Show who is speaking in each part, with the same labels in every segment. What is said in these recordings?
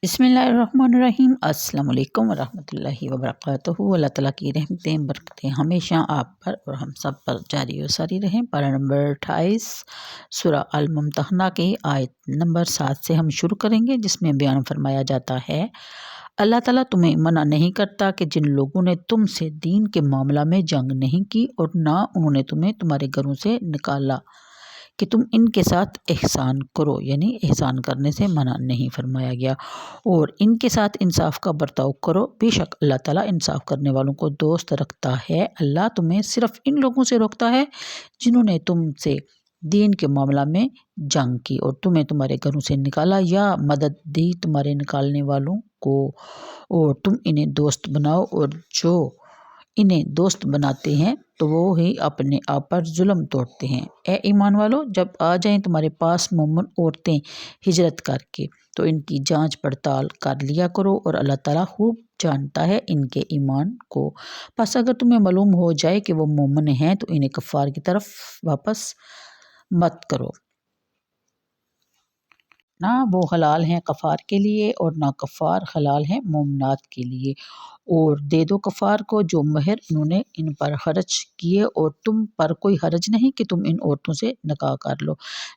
Speaker 1: بسم اللہ الرحمن الرحیم۔ السلام علیکم ورحمۃ اللہ وبرکاتہ۔ اللہ تعالیٰ کی رحمتیں برکتیں ہمیشہ آپ پر اور ہم سب پر جاری و ساری رہیں۔ پارہ نمبر 28 سورہ الممتحنہ کی آیت نمبر 7 سے ہم شروع کریں گے، جس میں بیان فرمایا جاتا ہے، اللہ تعالیٰ تمہیں منع نہیں کرتا کہ جن لوگوں نے تم سے دین کے معاملہ میں جنگ نہیں کی اور نہ انہوں نے تمہیں تمہارے گھروں سے نکالا کہ تم ان کے ساتھ احسان کرو، یعنی احسان کرنے سے منع نہیں فرمایا گیا، اور ان کے ساتھ انصاف کا برتاؤ کرو۔ بے شک اللہ تعالیٰ انصاف کرنے والوں کو دوست رکھتا ہے۔ اللہ تمہیں صرف ان لوگوں سے روکتا ہے جنہوں نے تم سے دین کے معاملہ میں جنگ کی اور تمہیں تمہارے گھروں سے نکالا یا مدد دی تمہارے نکالنے والوں کو، اور تم انہیں دوست بناؤ، اور جو انہیں دوست بناتے ہیں تو وہ ہی اپنے آپ پر ظلم توڑتے ہیں۔ اے ایمان والو، جب آ جائیں تمہارے پاس مومن عورتیں ہجرت کر کے تو ان کی جانچ پڑتال کر لیا کرو، اور اللہ تعالیٰ خوب جانتا ہے ان کے ایمان کو۔ پس اگر تمہیں معلوم ہو جائے کہ وہ مومن ہیں تو انہیں کفار کی طرف واپس مت کرو، نہ وہ حلال ہیں کفار کے لیے اور نہ کفار حلال ہیں مومنات کے لیے، اور دے دو کفار کو جو مہر انہوں نے ان پر خرچ کیے، اور تم پر کوئی حرج نہیں کہ تم ان عورتوں سے نکاح کر لو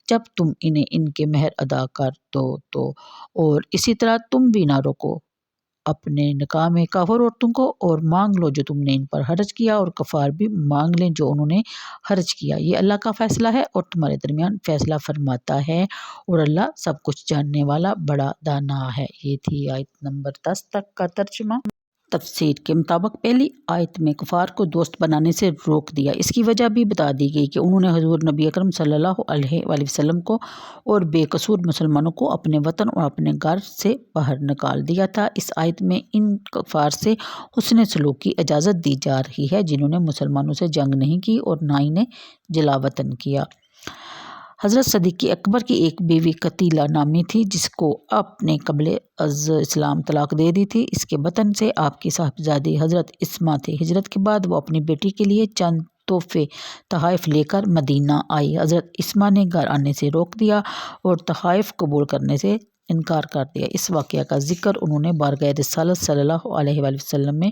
Speaker 1: جب تم انہیں ان کے مہر ادا کر دو تو، اور اسی طرح تم بھی نہ روکو اپنے نکاح میں کافر عورتوں کو، اور مانگ لو جو تم نے ان پر حرج کیا، اور کفار بھی مانگ لیں جو انہوں نے حرج کیا۔ یہ اللہ کا فیصلہ ہے اور تمہارے درمیان فیصلہ فرماتا ہے، اور اللہ سب کچھ جاننے والا بڑا دانا ہے۔ یہ تھی آیت نمبر 10 تک کا ترجمہ۔ تفسیر کے مطابق پہلی آیت میں کفار کو دوست بنانے سے روک دیا، اس کی وجہ بھی بتا دی گئی کہ انہوں نے حضور نبی اکرم صلی اللہ علیہ وآلہ وسلم کو اور بے قصور مسلمانوں کو اپنے وطن اور اپنے گھر سے باہر نکال دیا تھا۔ اس آیت میں ان کفار سے حسن سلوک کی اجازت دی جا رہی ہے جنہوں نے مسلمانوں سے جنگ نہیں کی اور نہ انہیں جلا وطن کیا۔ حضرت صدیق اکبر کی ایک بیوی قتیلہ نامی تھی جس کو آپ نے قبل از اسلام طلاق دے دی تھی۔ اس کے بطن سے آپ کی صاحبزادی حضرت اسما تھی۔ ہجرت کے بعد وہ اپنی بیٹی کے لیے چند تحفے تحائف لے کر مدینہ آئی۔ حضرت اسما نے گھر آنے سے روک دیا اور تحائف قبول کرنے سے انکار کر دیا۔ اس واقعہ کا ذکر انہوں نے بارگاہ رسالت صلی اللہ علیہ وآلہ وسلم میں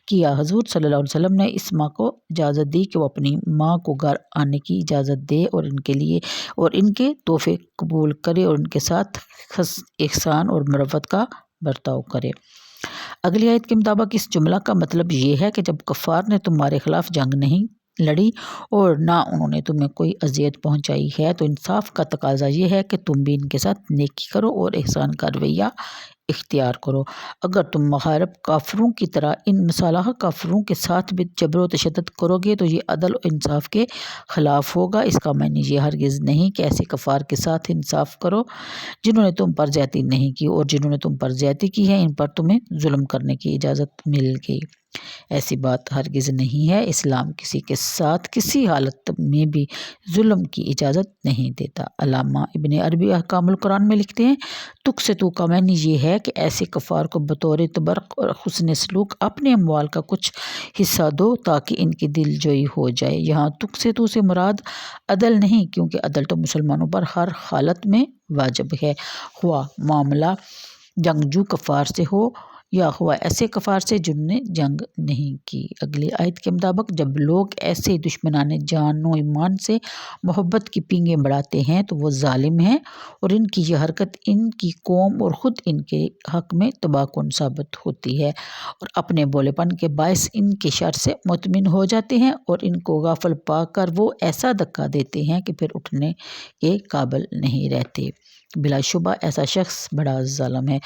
Speaker 1: کیا۔ حضور صلی اللہ علیہ وسلم نے اسما کو اجازت دی کہ وہ اپنی ماں کو گھر آنے کی اجازت دے اور ان کے تحفے قبول کرے اور ان کے ساتھ احسان اور مروت کا برتاؤ کرے۔ اگلی آیت کے مطابق اس جملہ کا مطلب یہ ہے کہ جب کفار نے تمہارے خلاف جنگ نہیں لڑی اور نہ انہوں نے تمہیں کوئی اذیت پہنچائی ہے تو انصاف کا تقاضا یہ ہے کہ تم بھی ان کے ساتھ نیکی کرو اور احسان کا رویہ اختیار کرو۔ اگر تم محارب کافروں کی طرح ان مسلح کافروں کے ساتھ بھی جبر و تشدد کرو گے تو یہ عدل و انصاف کے خلاف ہوگا۔ اس کا معنی یہ ہرگز نہیں کہ ایسے کفار کے ساتھ انصاف کرو جنہوں نے تم پر زیادتی نہیں کی، اور جنہوں نے تم پر زیادتی کی ہے ان پر تمہیں ظلم کرنے کی اجازت مل گئی۔ ایسی بات ہرگز نہیں ہے۔ اسلام کسی کے ساتھ کسی حالت میں بھی ظلم کی اجازت نہیں دیتا۔ علامہ ابن عربی احکام القرآن میں لکھتے ہیں، تک سے تو کا معنی یہ ہے کہ ایسے کفار کو بطور تبرک اور حسن سلوک اپنے اموال کا کچھ حصہ دو تاکہ ان کی دل جوئی ہو جائے۔ یہاں تک سے تو سے مراد عدل نہیں، کیونکہ عدل تو مسلمانوں پر ہر حالت میں واجب ہے، خواہ معاملہ جنگجو کفار سے ہو یا خواہ ایسے کفار سے جنہوں نے جنگ نہیں کی۔ اگلی آیت کے مطابق جب لوگ ایسے دشمنان جان و ایمان سے محبت کی پینگیں بڑھاتے ہیں تو وہ ظالم ہیں، اور ان کی یہ حرکت ان کی قوم اور خود ان کے حق میں تباہ کن ثابت ہوتی ہے، اور اپنے بولے پن کے باعث ان کے شر سے مطمئن ہو جاتے ہیں، اور ان کو غافل پا کر وہ ایسا دھکا دیتے ہیں کہ پھر اٹھنے کے قابل نہیں رہتے۔ بلا شبہ ایسا شخص بڑا ظالم ہے۔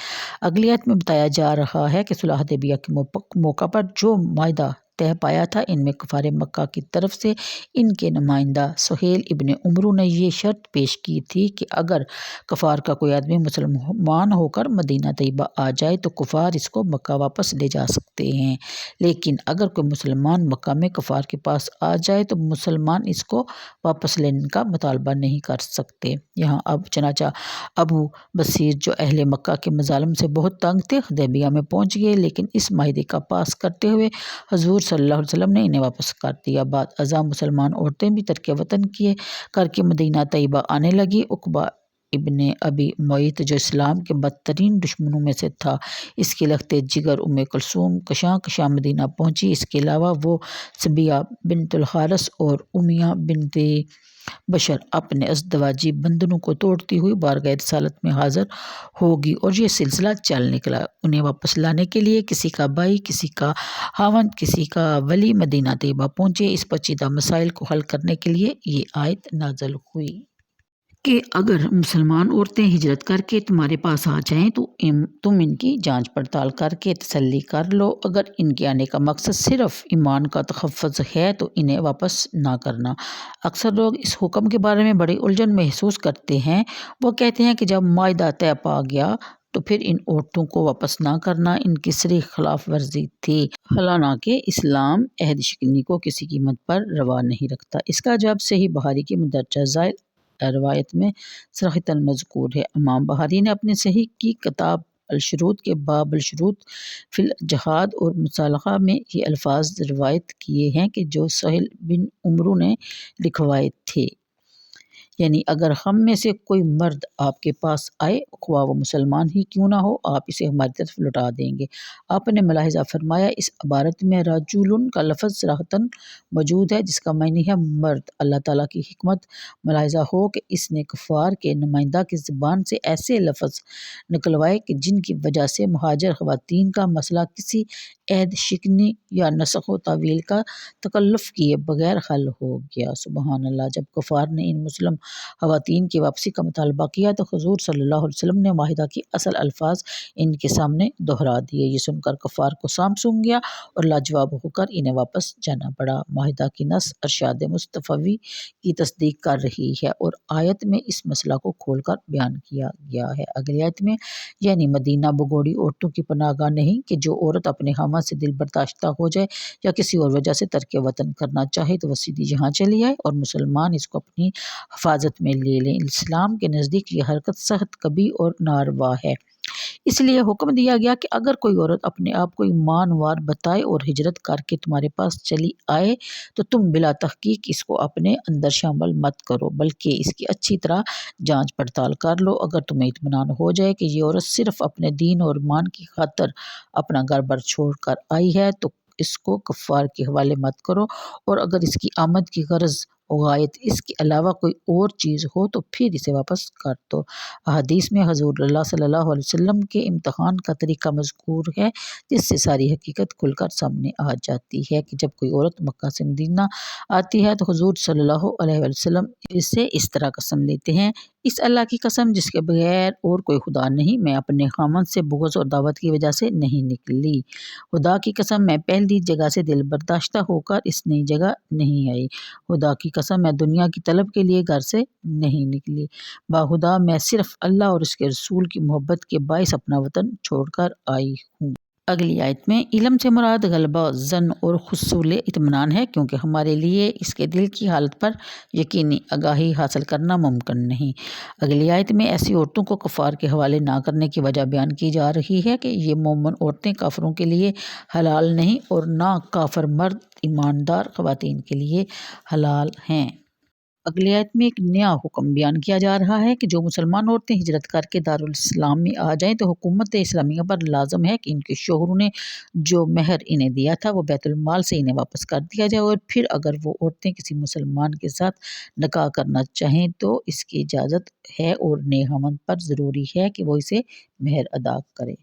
Speaker 1: اگلی آیت میں بتایا جا رہا ہے کہ صلح حدیبیہ کے موقع پر جو معاہدہ طے پایا تھا، ان میں کفار مکہ کی طرف سے ان کے نمائندہ سہیل ابن عمرو نے یہ شرط پیش کی تھی کہ اگر کفار کا کوئی آدمی مسلمان ہو کر مدینہ طیبہ آ جائے تو کفار اس کو مکہ واپس لے جا سکتے ہیں، لیکن اگر کوئی مسلمان مکہ میں کفار کے پاس آ جائے تو مسلمان اس کو واپس لینے کا مطالبہ نہیں کر سکتے۔ یہاں اب چنانچہ ابو بصیر جو اہل مکہ کے مظالم سے بہت تنگ تھے حدیبیہ میں پہنچ گئے، لیکن اس معاہدے کا پاس کرتے ہوئے حضور صلی اللہ علیہ وسلم نے انہیں واپس کر دیا۔ بعد ازاں مسلمان عورتیں بھی ترک وطن کر کے مدینہ طیبہ آنے لگی۔ عقبہ ابن ابی معیط جو اسلام کے بدترین دشمنوں میں سے تھا، اس کے لخت جگر کلثوم کشاں کشاں مدینہ پہنچی۔ اس کے علاوہ وہ صبیہ بنت الحارث اور امیہ بنت بشر اپنے ازدواجی بندھنوں کو توڑتی ہوئی بارگاہ رسالت میں حاضر ہوگی، اور یہ سلسلہ چل نکلا۔ انہیں واپس لانے کے لیے کسی کا بھائی، کسی کا خاوند، کسی کا ولی مدینہ طیبہ پہنچے۔ اس پیچیدہ مسائل کو حل کرنے کے لیے یہ آیت نازل ہوئی کہ اگر مسلمان عورتیں ہجرت کر کے تمہارے پاس آ جائیں تو تم ان کی جانچ پڑتال کر کے تسلی کر لو۔ اگر ان کے آنے کا مقصد صرف ایمان کا تحفظ ہے تو انہیں واپس نہ کرنا۔ اکثر لوگ اس حکم کے بارے میں بڑی الجھن محسوس کرتے ہیں۔ وہ کہتے ہیں کہ جب معاہدہ طے پا گیا تو پھر ان عورتوں کو واپس نہ کرنا ان کی صریح خلاف ورزی تھی، حالانکہ اسلام عہد شکنی کو کسی قیمت پر روا نہیں رکھتا۔ اس کا جواب صحیح بخاری کی مندرجہ ذیل روایت میں صراحتاً مذکور ہے۔ امام بخاری نے اپنی صحیح کی کتاب الشروط کے باب الشروط فی الجہاد اور مصالحہ میں یہ الفاظ روایت کیے ہیں کہ جو سہیل بن عمرو نے لکھوائے تھے، یعنی اگر ہم میں سے کوئی مرد آپ کے پاس آئے، خواہ وہ مسلمان ہی کیوں نہ ہو، آپ اسے ہماری طرف لوٹا دیں گے۔ آپ نے ملاحظہ فرمایا اس عبارت میں رجل کا لفظ صراحتاً موجود ہے، جس کا معنی ہے مرد۔ اللہ تعالیٰ کی حکمت ملاحظہ ہو کہ اس نے کفار کے نمائندہ کی زبان سے ایسے لفظ نکلوائے کہ جن کی وجہ سے مہاجر خواتین کا مسئلہ کسی عہد شکنی یا نسخ و تعویل کا تکلف کیے بغیر حل ہو گیا۔ سبحان اللہ۔ جب کفار نے ان مسلم خواتین کی واپسی کا مطالبہ کیا تو حضور صلی اللہ علیہ وسلم نے معاہدہ کی اصل الفاظ ان کے سامنے دہرا دیے۔ یہ سن کر کفار کو سام سونگ گیا اور لاجواب ہو کر انہیں واپس جانا پڑا۔ معاہدہ کی نص ارشاد مصطفی کی تصدیق کر رہی ہے اور آیت میں اس مسئلہ کو کھول کر بیان کیا گیا ہے۔ اگلی آیت میں یعنی مدینہ بگوڑی عورتوں کی پناہ گاہ نہیں کہ جو عورت اپنے خاوند سے دل برداشتہ ہو جائے یا کسی اور وجہ سے ترک وطن کرنا چاہے تو وہ سیدھی یہاں چلی آئے اور مسلمان اس کو اپنی حفاظت میں لے لیں۔ اسلام کے نزدیک یہ حرکت سخت کبھی اور ناروا ہے، اس لیے حکم دیا گیا کہ اگر کوئی عورت اپنے آپ کو ایمان وار بتائے اور ہجرت کر کے تمہارے پاس چلی آئے تو تم بلا تحقیق اس کو اپنے اندر شامل مت کرو، بلکہ اس کی اچھی طرح جانچ پڑتال کر لو۔ اگر تمہیں اطمینان ہو جائے کہ یہ عورت صرف اپنے دین اور ایمان کی خاطر اپنا گھر بر چھوڑ کر آئی ہے تو اس کو کفار کے حوالے مت کرو، اور اگر اس کی آمد کی غرض غایت اس کے علاوہ کوئی اور چیز ہو تو پھر اسے واپس کر دو۔ حدیث میں حضور اللہ صلی اللہ علیہ وسلم کے امتحان کا طریقہ مذکور ہے، جس سے ساری حقیقت کھل کر سامنے آ جاتی ہے کہ جب کوئی عورت مکہ سے مدینہ آتی ہے تو حضور صلی اللہ علیہ وسلم اسے اس طرح قسم لیتے ہیں: اس اللہ کی قسم جس کے بغیر اور کوئی خدا نہیں، میں اپنے خاوند سے بغض اور دعوت کی وجہ سے نہیں نکلی۔ خدا کی قسم میں پہلی جگہ سے دل برداشتہ ہو کر اس نئی جگہ نہیں آئی۔ خدا کی قسم میں دنیا کی طلب کے لیے گھر سے نہیں نکلی۔ باخدا میں صرف اللہ اور اس کے رسول کی محبت کے باعث اپنا وطن چھوڑ کر آئی ہوں۔ اگلی آیت میں علم سے مراد غلبہ ظن اور حصول اطمینان ہے، کیونکہ ہمارے لیے اس کے دل کی حالت پر یقینی آگاہی حاصل کرنا ممکن نہیں۔ اگلی آیت میں ایسی عورتوں کو کفار کے حوالے نہ کرنے کی وجہ بیان کی جا رہی ہے کہ یہ مومن عورتیں کافروں کے لیے حلال نہیں اور نہ کافر مرد ایماندار خواتین کے لیے حلال ہیں۔ اگلی آیت میں ایک نیا حکم بیان کیا جا رہا ہے کہ جو مسلمان عورتیں ہجرت کر کے دارالاسلام میں آ جائیں تو حکومت اسلامیہ پر لازم ہے کہ ان کے شوہروں نے جو مہر انہیں دیا تھا وہ بیت المال سے انہیں واپس کر دیا جائے، اور پھر اگر وہ عورتیں کسی مسلمان کے ساتھ نکاح کرنا چاہیں تو اس کی اجازت ہے اور نئے خاوند پر ضروری ہے کہ وہ اسے مہر ادا کرے۔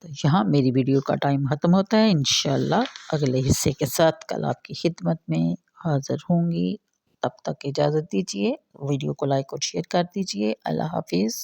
Speaker 1: تو یہاں میری ویڈیو کا ٹائم ختم ہوتا ہے۔ انشاءاللہ اگلے حصے کے ساتھ کل آپ کی خدمت میں حاضر ہوں گی۔ تب تک اجازت دیجیے، ویڈیو کو لائک اور شیئر کر دیجیے۔ اللہ حافظ۔